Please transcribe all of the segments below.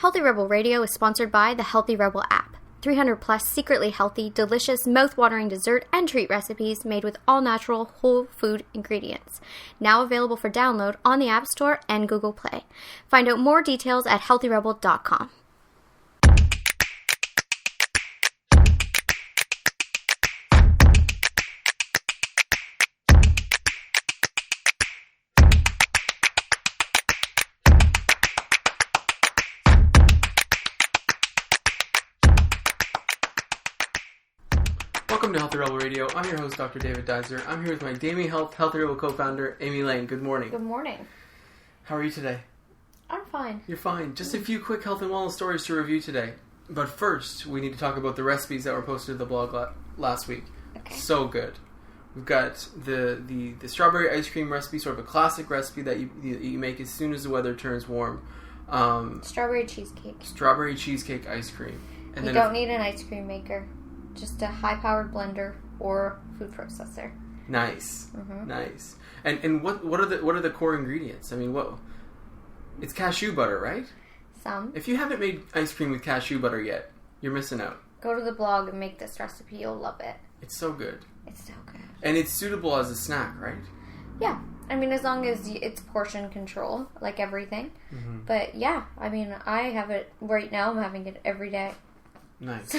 Healthy Rebel Radio is sponsored by the Healthy Rebel app. 300 plus secretly healthy, delicious, mouth-watering dessert and treat recipes made with all-natural, whole food ingredients. Now available for download on the App Store and Google Play. Find out more details at healthyrebel.com. Welcome to Healthy Rebel Radio. I'm your host, Dr. David Dizer. I'm here with my Damie Health Healthy Rebel co-founder, Amy Lane. Good morning. Good morning. How are you today? I'm fine. You're fine. Just a few quick health and wellness stories to review today. But first, we need to talk about the recipes that were posted to the blog last week. Okay. So good. We've got the strawberry ice cream recipe, sort of a classic recipe that you make as soon as the weather turns warm. Strawberry cheesecake. Strawberry cheesecake ice cream. And you don't need an ice cream maker. Just a high-powered blender or food processor. Nice, Mm-hmm. Nice. And what are the core ingredients? I mean, it's cashew butter, right? Some. If you haven't made ice cream with cashew butter yet, you're missing out. Go to the blog and make this recipe. You'll love it. It's so good. It's so good. And it's suitable as a snack, right? Yeah. I mean, as long as it's portion control, like everything. Mm-hmm. But yeah, I mean, I have it right now. I'm having it every day. Nice.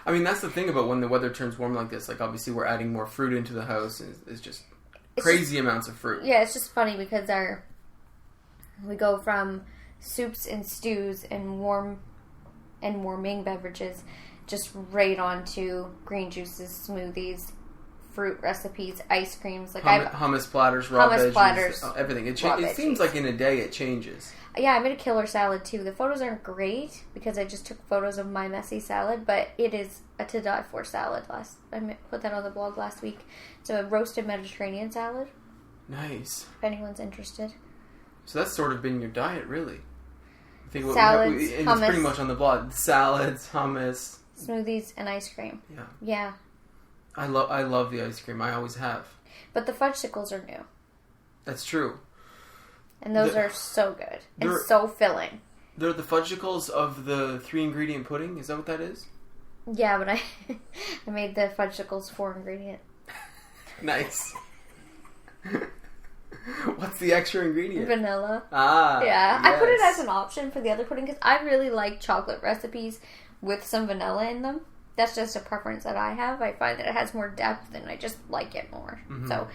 I mean, that's the thing about when the weather turns warm like this. Like, obviously, we're adding more fruit into the house. And it's just crazy amounts of fruit. Yeah, it's just funny because we go from soups and stews and warming beverages just right on to green juices, smoothies, fruit recipes, ice creams. Like hummus platters, raw hummus veggies, platters, everything. It seems like in a day it changes. Yeah, I made a killer salad too. The photos aren't great because I just took photos of my messy salad, but it is a to die for salad. I put that on the blog last week. It's a roasted Mediterranean salad. Nice. If anyone's interested. So that's sort of been your diet, really. I think salads, and hummus. It's pretty much on the blog. Salads, hummus. Smoothies, and ice cream. Yeah. Yeah. I love the ice cream. I always have. But the fudgesicles are new. That's true. And those are so good. And so filling. They're the fudgesicles of the 3-ingredient pudding? Is that what that is? Yeah, but I made the fudgesicles 4-ingredient. Nice. What's the extra ingredient? Vanilla. Ah, yeah. Yes. I put it as an option for the other pudding because I really like chocolate recipes with some vanilla in them. That's just a preference that I have. I find that it has more depth and I just like it more. Mm-hmm. So,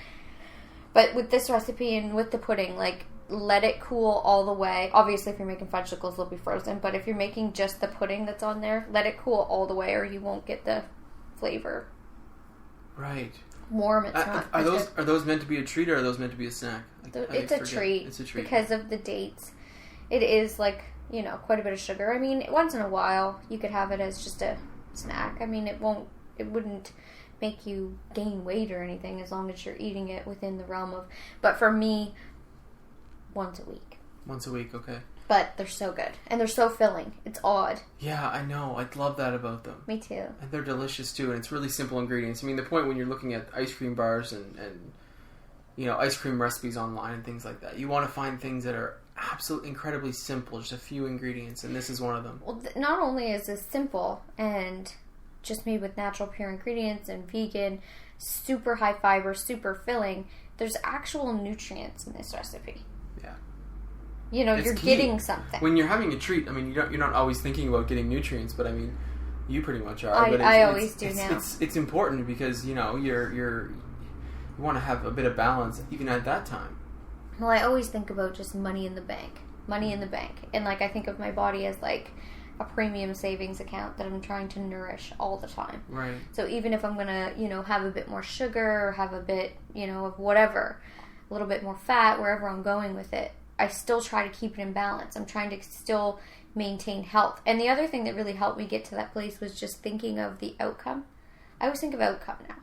but with this recipe and with the pudding, like, let it cool all the way. Obviously, if you're making fudgesicles, they'll be frozen. But if you're making just the pudding that's on there, let it cool all the way or you won't get the flavor. Right. Warm, it's not. Are those meant to be a treat or are those meant to be a snack? It's a treat. It's a treat. Because of the dates. It is, like, quite a bit of sugar. I mean, once in a while, you could have it as just a snack. I mean, it wouldn't make you gain weight or anything as long as you're eating it within the realm of... But for me... Once a week. Once a week, okay. But they're so good. And they're so filling. It's odd. Yeah, I know. I love that about them. Me too. And they're delicious too, and it's really simple ingredients. I mean, the point when you're looking at ice cream bars and ice cream recipes online and things like that, you want to find things that are absolutely incredibly simple, just a few ingredients, and this is one of them. Well, not only is this simple and just made with natural pure ingredients and vegan, super high fiber, super filling, there's actual nutrients in this recipe. Yeah. You're getting something. When you're having a treat, I mean, you're not always thinking about getting nutrients, but I mean, you pretty much are. I always do now. It's important because, you want to have a bit of balance even at that time. Well, I always think about just money in the bank. And, like, I think of my body as, like, a premium savings account that I'm trying to nourish all the time. Right. So even if I'm going to, have a bit more sugar or have a bit, of whatever, a little bit more fat, wherever I'm going with it, I still try to keep it in balance. I'm trying to still maintain health. And the other thing that really helped me get to that place was just thinking of the outcome. I always think of outcome now.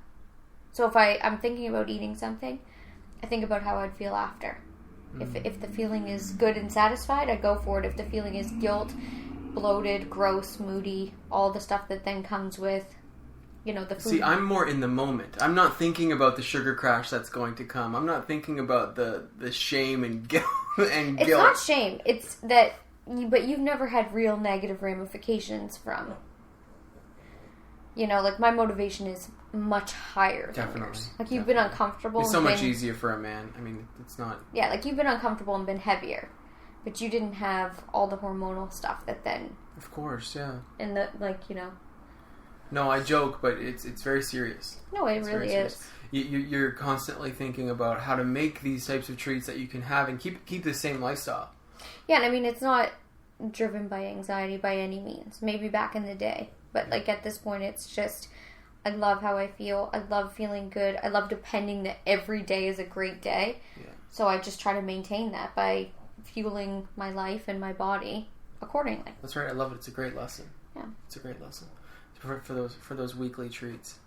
So if I'm thinking about eating something, I think about how I'd feel after. If the feeling is good and satisfied, I go for it. If the feeling is guilt, bloated, gross, moody, all the stuff that then comes with, the food. See, I'm more in the moment. I'm not thinking about the sugar crash that's going to come. I'm not thinking about the shame and guilt. It's not shame. It's that but you've never had real negative ramifications from, like, my motivation is much higher than yours. Like, you've been uncomfortable. It's so much easier for a man. I mean, it's not... Yeah, like, you've been uncomfortable and been heavier. But you didn't have all the hormonal stuff that then... Of course, yeah. And the, No, I joke, but it's very serious. No, it really is. You're constantly thinking about how to make these types of treats that you can have and keep the same lifestyle. Yeah, and I mean, it's not driven by anxiety by any means. Maybe back in the day. But, at this point, it's just... I love how I feel. I love feeling good. I love depending that every day is a great day. Yeah. So I just try to maintain that by fueling my life and my body accordingly. That's right. I love it. It's a great lesson. Yeah. It's a great lesson for those weekly treats.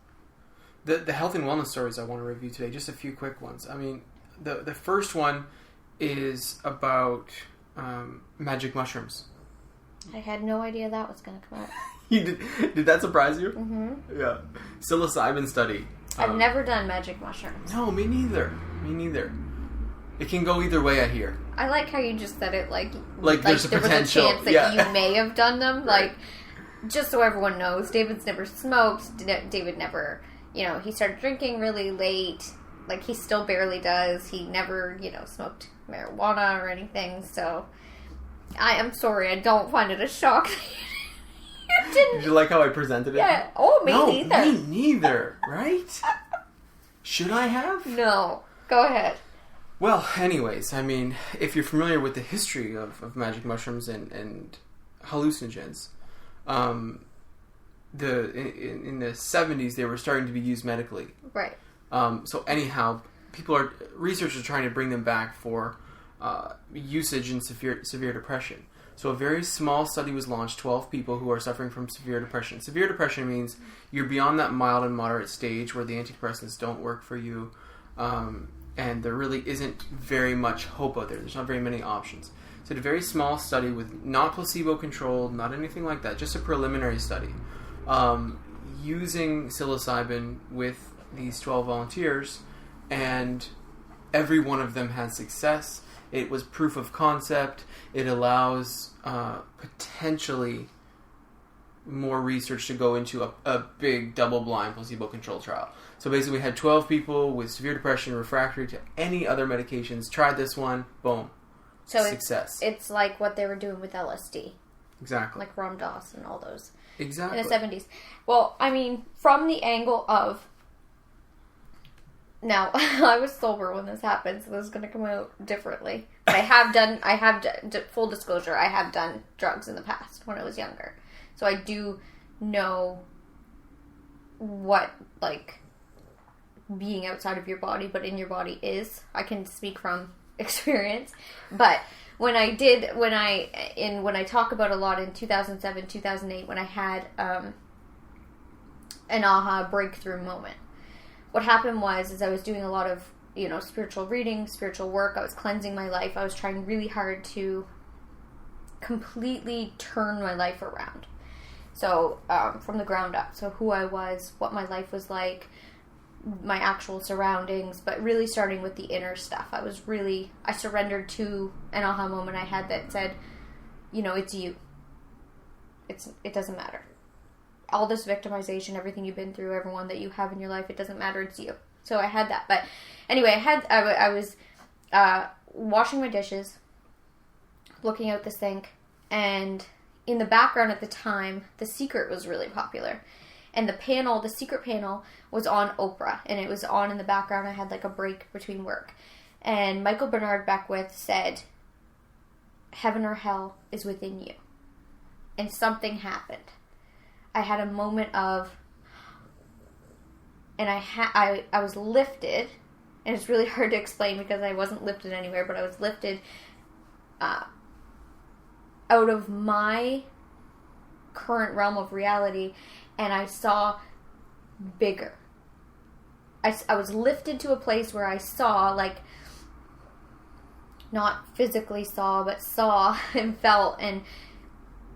The health and wellness stories I want to review today, just a few quick ones. I mean, the first one is about magic mushrooms. I had no idea that was going to come out. Did that surprise you? Mm-hmm. Yeah. Psilocybin study. I've never done magic mushrooms. No, me neither. It can go either way, I hear. I like how you just said it like there's a potential. Was a chance that you may have done them. Right. Just so everyone knows, David's never smoked. David never, he started drinking really late. He still barely does. He never, smoked marijuana or anything. So, I am sorry. I don't find it a shock. You didn't. Did you like how I presented it? Yeah. Oh, me neither. Me neither. Right? Should I have? No. Go ahead. Well, anyways, I mean, if you're familiar with the history of magic mushrooms and hallucinogens, in the 70s they were starting to be used medically. Right. So anyhow, researchers are trying to bring them back for usage in severe depression. So a very small study was launched, 12 people who are suffering from severe depression. Severe depression means you're beyond that mild and moderate stage where the antidepressants don't work for you, and there really isn't very much hope out there. There's not very many options. So a very small study with not placebo-controlled, not anything like that, just a preliminary study, using psilocybin with these 12 volunteers, and every one of them had success. It was proof of concept. It allows potentially more research to go into a big double-blind placebo-controlled trial. So basically we had 12 people with severe depression, refractory to any other medications, tried this one, boom, so success. It's like what they were doing with LSD. Exactly. Like Ram Dass and all those. Exactly. In the 70s. Well, I mean, from the angle of... Now, I was sober when this happened, so this is going to come out differently. But I have done, full disclosure, I have done drugs in the past when I was younger. So I do know what, being outside of your body, but in your body is. I can speak from experience. But when I talk about a lot in 2007, 2008, when I had an aha breakthrough moment. What happened was I was doing a lot of, spiritual reading, spiritual work. I was cleansing my life. I was trying really hard to completely turn my life around. So, from the ground up. So who I was, what my life was like, my actual surroundings, but really starting with the inner stuff. I surrendered to an aha moment I had that said, it's you. It doesn't matter. All this victimization, everything you've been through, everyone that you have in your life, it doesn't matter, it's you. So I had that. But anyway, I was washing my dishes, looking out the sink, and in the background at the time, The Secret was really popular. And the Secret panel was on Oprah, and it was on in the background. I had a break between work. And Michael Bernard Beckwith said, "Heaven or hell is within you." And something happened. I had a moment of, and I was lifted, and it's really hard to explain because I wasn't lifted anywhere, but I was lifted out of my current realm of reality, and I saw bigger. I was lifted to a place where I saw, not physically saw, but saw and felt, and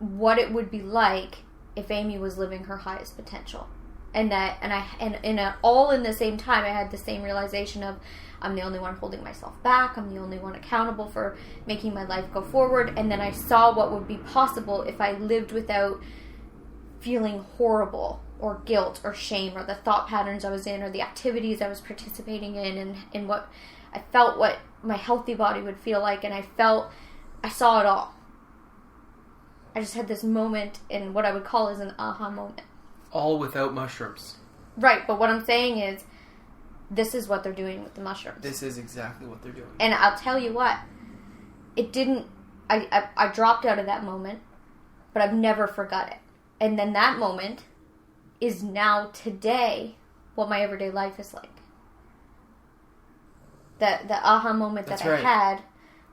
what it would be like if Amy was living her highest potential. And all in the same time, I had the same realization of, I'm the only one holding myself back. I'm the only one accountable for making my life go forward. And then I saw what would be possible if I lived without feeling horrible or guilt or shame or the thought patterns I was in or the activities I was participating in and what I felt what my healthy body would feel like. And I saw it all. I just had this moment in what I would call as an aha moment. All without mushrooms. Right, but what I'm saying is, this is what they're doing with the mushrooms. This is exactly what they're doing. And I'll tell you what, it didn't, I dropped out of that moment, but I've never forgot it. And then that moment is now today what my everyday life is like. The aha moment that I had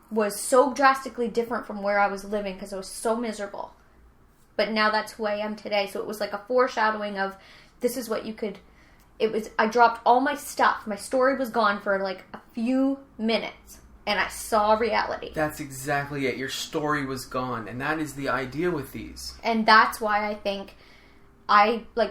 was so drastically different from where I was living because I was so miserable. But now that's who I am today. So it was like a foreshadowing of, this is what you could... I dropped all my stuff. My story was gone for like a few minutes. And I saw reality. That's exactly it. Your story was gone. And that is the idea with these. And that's why I think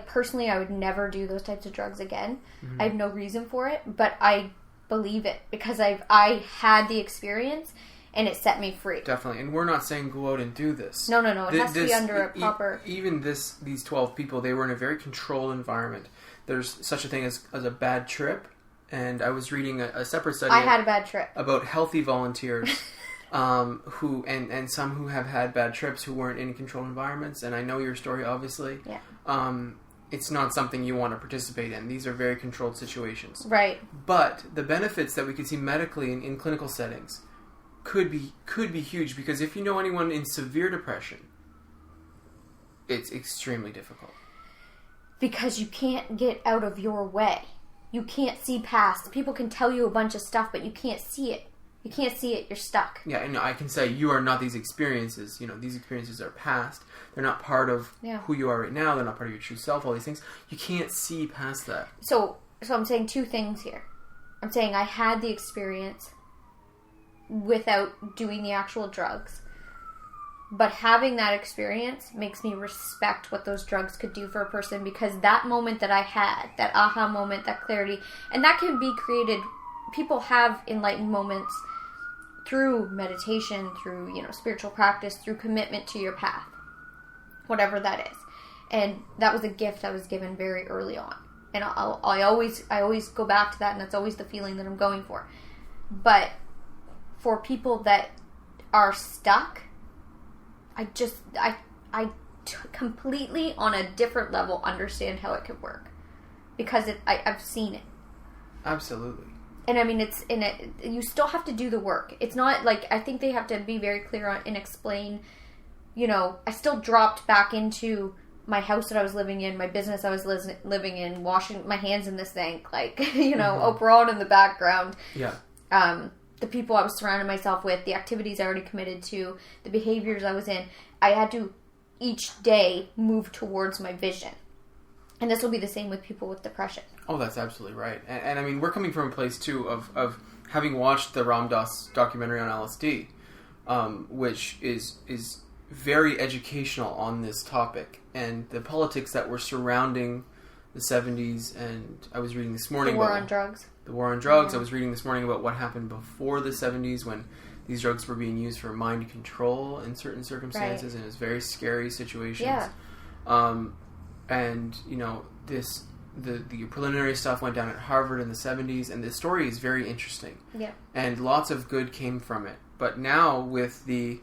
personally, I would never do those types of drugs again. Mm-hmm. I have no reason for it. But I believe it. Because I had the experience... And it set me free. Definitely. And we're not saying go out and do this. No. It has to be under a proper... Even these 12 people, they were in a very controlled environment. There's such a thing as a bad trip. And I was reading a separate study... I had a bad trip. ...about healthy volunteers who and some who have had bad trips who weren't in controlled environments. And I know your story, obviously. Yeah. It's not something you want to participate in. These are very controlled situations. Right. But the benefits that we could see medically in clinical settings... could be huge, because if you know anyone in severe depression, it's extremely difficult. Because you can't get out of your way. You can't see past. People can tell you a bunch of stuff, but you can't see it. You can't see it. You're stuck. Yeah, and I can say you are not these experiences. You know, these experiences are past. They're not part of who you are right now. They're not part of your true self, all these things. You can't see past that. So I'm saying two things here. I'm saying I had the experience without doing the actual drugs. But having that experience makes me respect what those drugs could do for a person, because that moment that I had, that aha moment, that clarity, and that can be created, people have enlightened moments through meditation, through, spiritual practice, through commitment to your path, whatever that is. And that was a gift I was given very early on. And I always go back to that, and that's always the feeling that I'm going for. But for people that are stuck, I completely on a different level understand how it could work, because I've seen it. Absolutely. And I mean, you still have to do the work. It's not like, I think they have to be very clear on and explain. I still dropped back into my house that I was living in, my business I was living in, washing my hands in the sink, like Oprah on in the background. Yeah. The people I was surrounding myself with, the activities I already committed to, the behaviors I was in. I had to each day move towards my vision. And this will be the same with people with depression. Oh, that's absolutely right. And I mean, we're coming from a place, too, of having watched the Ram Dass documentary on LSD, which is very educational on this topic. And the politics that were surrounding the 70s, and I was reading this morning about... The war on drugs. I was reading this morning about what happened before the 70s when these drugs were being used for mind control in certain circumstances, and it was very scary situations. Yeah. And, the preliminary stuff went down at Harvard in the 70s, and the story is very interesting. Yeah. And lots of good came from it. But now, with the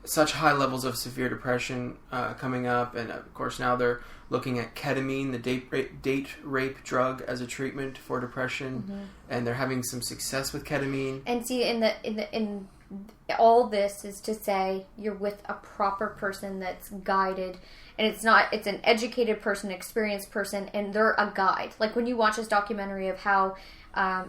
such high levels of severe depression coming up, and of course now they're looking at ketamine, the date rape drug, as a treatment for depression, and they're having some success with ketamine. And see, in all this is to say you're with a proper person that's guided, and it's an educated person, experienced person, and they're a guide. Like when you watch this documentary of how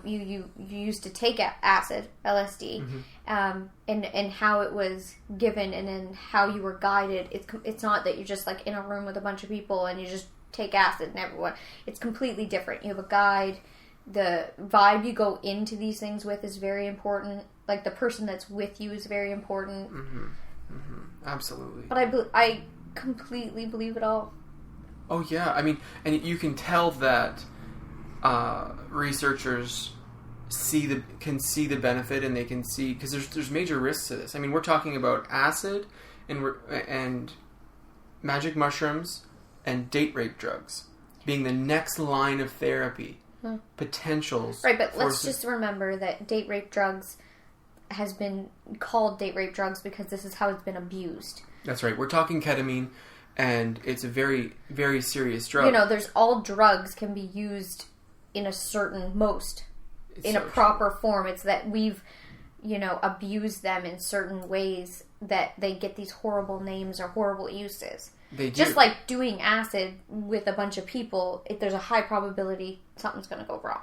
you used to take acid, LSD, and how it was given, and then how you were guided. It's not that you're just like in a room with a bunch of people and you just take acid and everyone. It's completely different. You have a guide. The vibe you go into these things with is very important. Like the person that's with you is very important. Absolutely. But I completely believe it all. Oh yeah, I mean, and you can tell that researchers can see the benefit, and they can see, because there's major risks to this. I mean, we're talking about acid and magic mushrooms and date rape drugs being the next line of therapy potentials. Right, but let's just remember that date rape drugs has been called date rape drugs because this is how it's been abused. That's right. We're talking ketamine, and it's a very, very serious drug. You know, there's all drugs can be used in a certain in a proper form. It's that we've, abused them in certain ways that they get these horrible names or horrible uses. They do. Just like doing acid with a bunch of people, there's a high probability something's going to go wrong.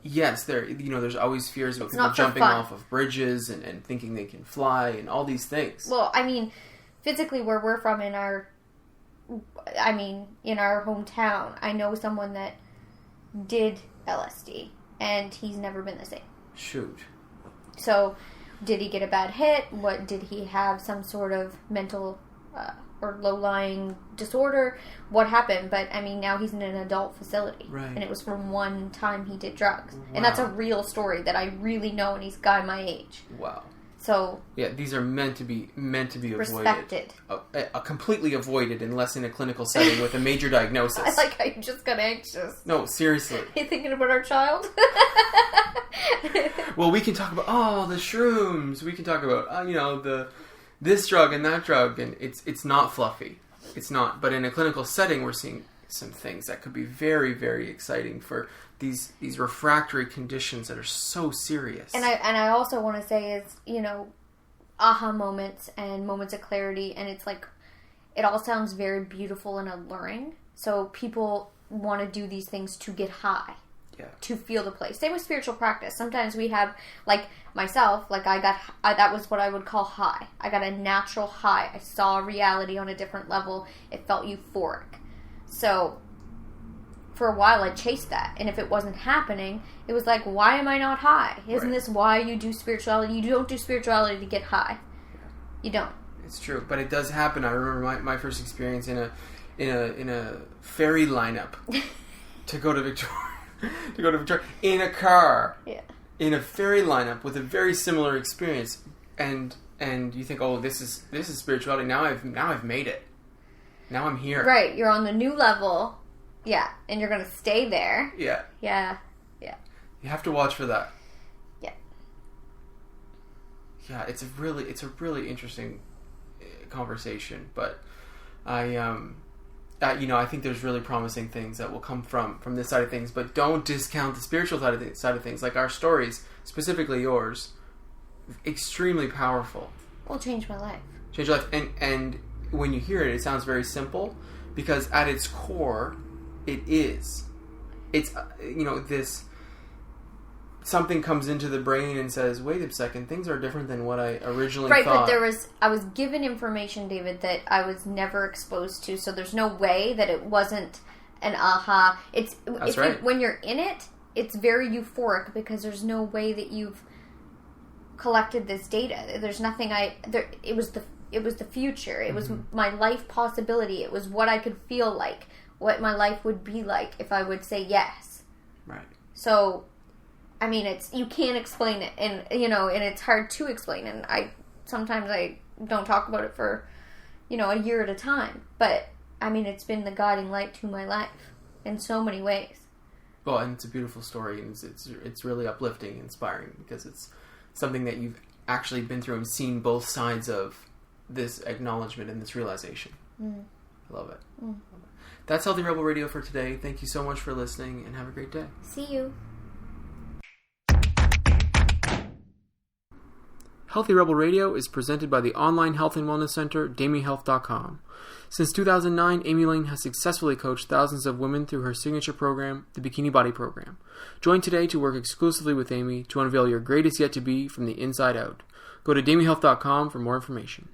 Yes, there's always fears about people jumping off of bridges and thinking they can fly and all these things. Well, I mean, physically where we're from in our hometown, I know someone that did LSD, and he's never been the same. Shoot. So, did he get a bad hit? Did he have some sort of mental or low-lying disorder? What happened? But, I mean, now he's in an adult facility. Right. And it was from one time he did drugs. Wow. And that's a real story that I really know, and he's a guy my age. Wow. So... Yeah, these are meant to be avoided. Respected. Completely avoided unless in a clinical setting with a major diagnosis. I like how you just got anxious. No, seriously. Are you thinking about our child? Well, we can talk about, the shrooms. We can talk about, this drug and that drug, and it's not fluffy. It's not. But in a clinical setting, we're seeing some things that could be very, very exciting for these refractory conditions that are so serious. And I also want to say is, aha moments and moments of clarity, and it's like, it all sounds very beautiful and alluring. So people want to do these things to get high. Yeah. To feel the place. Same with spiritual practice. Sometimes we have, like myself, that was what I would call high. I got a natural high. I saw reality on a different level. It felt euphoric. So, for a while I chased that. And if it wasn't happening, it was like, why am I not high? Isn't this why you do spirituality? You don't do spirituality to get high. You don't. It's true. But it does happen. I remember my first experience in a ferry lineup to go to Victoria. In a car, in a ferry lineup with a very similar experience, and you think, oh, this is spirituality. Now I've made it. Now I'm here. Right, you're on the new level, and you're gonna stay there. Yeah. You have to watch for that. Yeah. Yeah, it's a really interesting conversation, but I think there's really promising things that will come from this side of things, but don't discount the spiritual side of things. Like our stories, specifically yours, extremely powerful. Will change my life. Change your life, and when you hear it, it sounds very simple, because at its core, it's this. Something comes into the brain and says, wait a second, things are different than what I originally thought. Right, but I was given information, David, that I was never exposed to, so there's no way that it wasn't an aha. That's right. When you're in it, it's very euphoric, because there's no way that you've collected this data. There's nothing it was the future. It was my life possibility. It was what I could feel like, what my life would be like if I would say yes. Right. So, I mean, you can't explain it, and and it's hard to explain, and sometimes I don't talk about it for, a year at a time, but, I mean, it's been the guiding light to my life in so many ways. Well, and it's a beautiful story, and it's really uplifting, inspiring, because it's something that you've actually been through and seen both sides of this acknowledgement and this realization. I love it. That's Healthy Rebel Radio for today. Thank you so much for listening, and have a great day. See you. Healthy Rebel Radio is presented by the online health and wellness center, DamiHealth.com. Since 2009, Amy Lane has successfully coached thousands of women through her signature program, the Bikini Body Program. Join today to work exclusively with Amy to unveil your greatest yet to be from the inside out. Go to DamiHealth.com for more information.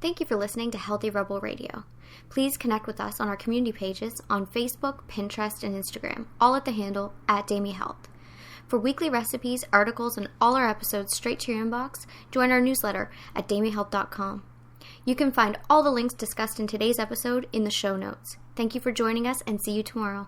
Thank you for listening to Healthy Rebel Radio. Please connect with us on our community pages on Facebook, Pinterest, and Instagram, all at the handle @DamiHealth. For weekly recipes, articles, and all our episodes straight to your inbox, join our newsletter at DamiHealth.com. You can find all the links discussed in today's episode in the show notes. Thank you for joining us, and see you tomorrow.